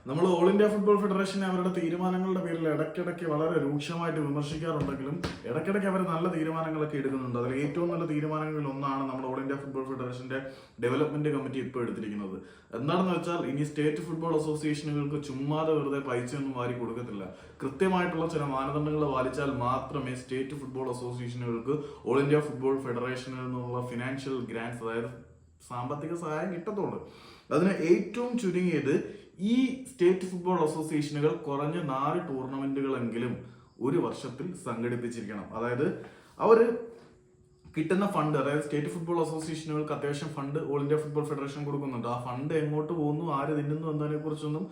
നമ്മൾ all India football ഫെഡറേഷനെ അവരുടെ തീരുമാനങ്ങളുടെ പേരിൽ ഇടയ്ക്കിടയ്ക്ക് വളരെ രൂക്ഷമായിട്ട് വിമർശിക്കാറുണ്ടെങ്കിലും ഇടയ്ക്കിടയ്ക്ക് അവർ നല്ല തീരുമാനങ്ങളൊക്കെ എടുക്കുന്നുണ്ട്. അതിൽ ഏറ്റവും നല്ല തീരുമാനങ്ങളിൽ ഒന്നാണ് നമ്മുടെ ഓൾ ഇന്ത്യ ഫുട്ബോൾ ഫെഡറേഷന്റെ ഡെവലപ്മെന്റ് കമ്മിറ്റി ഇപ്പോൾ എടുത്തിരിക്കുന്നത്. എന്താണെന്ന് വെച്ചാൽ ഇനി സ്റ്റേറ്റ് ഫുട്ബോൾ അസോസിയേഷനുകൾക്ക് ചുമ്മാതെ വെറുതെ പൈസയൊന്നും വാരി കൊടുക്കത്തില്ല. കൃത്യമായിട്ടുള്ള ചില മാനദണ്ഡങ്ങൾ പാലിച്ചാൽ മാത്രമേ സ്റ്റേറ്റ് ഫുട്ബോൾ അസോസിയേഷനുകൾക്ക് ഓൾ ഇന്ത്യ ഫുട്ബോൾ ഫെഡറേഷനിൽ നിന്നുള്ള ഫിനാൻഷ്യൽ ഗ്രാന്റ്സ്, അതായത് സാമ്പത്തിക സഹായം കിട്ടത്തുള്ളൂ. അതിന് ഏറ്റവും ചുരുങ്ങിയത് ഈ സ്റ്റേറ്റ് ഫുട്ബോൾ അസോസിയേഷനുകൾ കുറഞ്ഞ 4 ടൂർണമെന്റുകളെങ്കിലും ഒരു വർഷത്തിൽ സംഘടിപ്പിച്ചിരിക്കണം. അതായത് അവര് കിട്ടുന്ന ഫണ്ട്, അതായത് സ്റ്റേറ്റ് ഫുട്ബോൾ അസോസിയേഷനുകൾക്ക് അത്യാവശ്യം fund all India football federation കൊടുക്കുന്നുണ്ട്. ആ ഫണ്ട് എങ്ങോട്ട് പോകുന്നു, ആര് തിന്നുന്നു എന്നതിനെ കുറിച്ചൊന്നും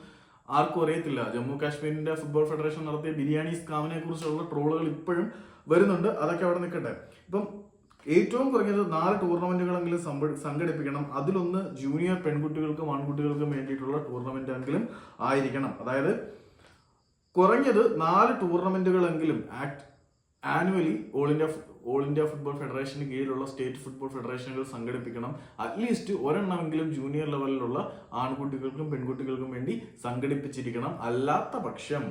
ആർക്കും അറിയത്തില്ല. ജമ്മു കാശ്മീരിന്റെ ഫുട്ബോൾ ഫെഡറേഷൻ നടത്തിയ ബിരിയാണി സ്കാമിനെ കുറിച്ചുള്ള ട്രോളുകൾ ഇപ്പോഴും വരുന്നുണ്ട്. അതൊക്കെ അവിടെ നിൽക്കട്ടെ. ഇപ്പം ഏറ്റവും കുറഞ്ഞത് 4 ടൂർണമെന്റുകളെങ്കിലും സംഘടിപ്പിക്കണം. അതിലൊന്ന് ജൂനിയർ പെൺകുട്ടികൾക്കും ആൺകുട്ടികൾക്കും വേണ്ടിയിട്ടുള്ള ടൂർണമെന്റ് എങ്കിലും ആയിരിക്കണം. അതായത് കുറഞ്ഞത് 4 ടൂർണമെന്റുകളെങ്കിലും ആനുവലി ഓൾ ഇന്ത്യ ഫുട്ബോൾ ഫെഡറേഷന് കീഴിലുള്ള സ്റ്റേറ്റ് ഫുട്ബോൾ ഫെഡറേഷനുകൾ സംഘടിപ്പിക്കണം. അറ്റ്ലീസ്റ്റ് ഒരെണ്ണമെങ്കിലും ജൂനിയർ ലെവലിലുള്ള ആൺകുട്ടികൾക്കും പെൺകുട്ടികൾക്കും വേണ്ടി സംഘടിപ്പിച്ചിരിക്കണം. അല്ലാത്ത പക്ഷം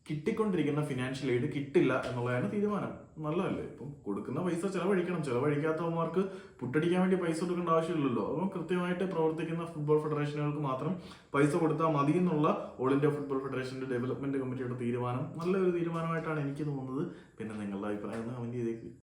കിട്ടിക്കൊണ്ടിരിക്കുന്ന ഫിനാൻഷ്യൽ എയ്ഡ് കിട്ടില്ല എന്നുള്ളതാണ് തീരുമാനം. നല്ലതല്ലേ? ഇപ്പം കൊടുക്കുന്ന പൈസ ചെലവഴിക്കണം. ചെലവഴിക്കാത്തവന്മാർക്ക് പുട്ടടിക്കാൻ വേണ്ടി പൈസ കൊടുക്കേണ്ട ആവശ്യമില്ലല്ലോ. അപ്പം കൃത്യമായിട്ട് പ്രവർത്തിക്കുന്ന ഫുട്ബോൾ ഫെഡറേഷനുകൾക്ക് മാത്രം പൈസ കൊടുത്താൽ മതി എന്നുള്ള ഓൾ ഇന്ത്യ ഫുട്ബോൾ ഫെഡറേഷന്റെ ഡെവലപ്മെന്റ് കമ്മിറ്റിയുടെ തീരുമാനം നല്ലൊരു തീരുമാനമായിട്ടാണ് എനിക്ക് തോന്നുന്നത്. പിന്നെ നിങ്ങളുടെ അഭിപ്രായം കമന്റ് ചെയ്തേക്ക്.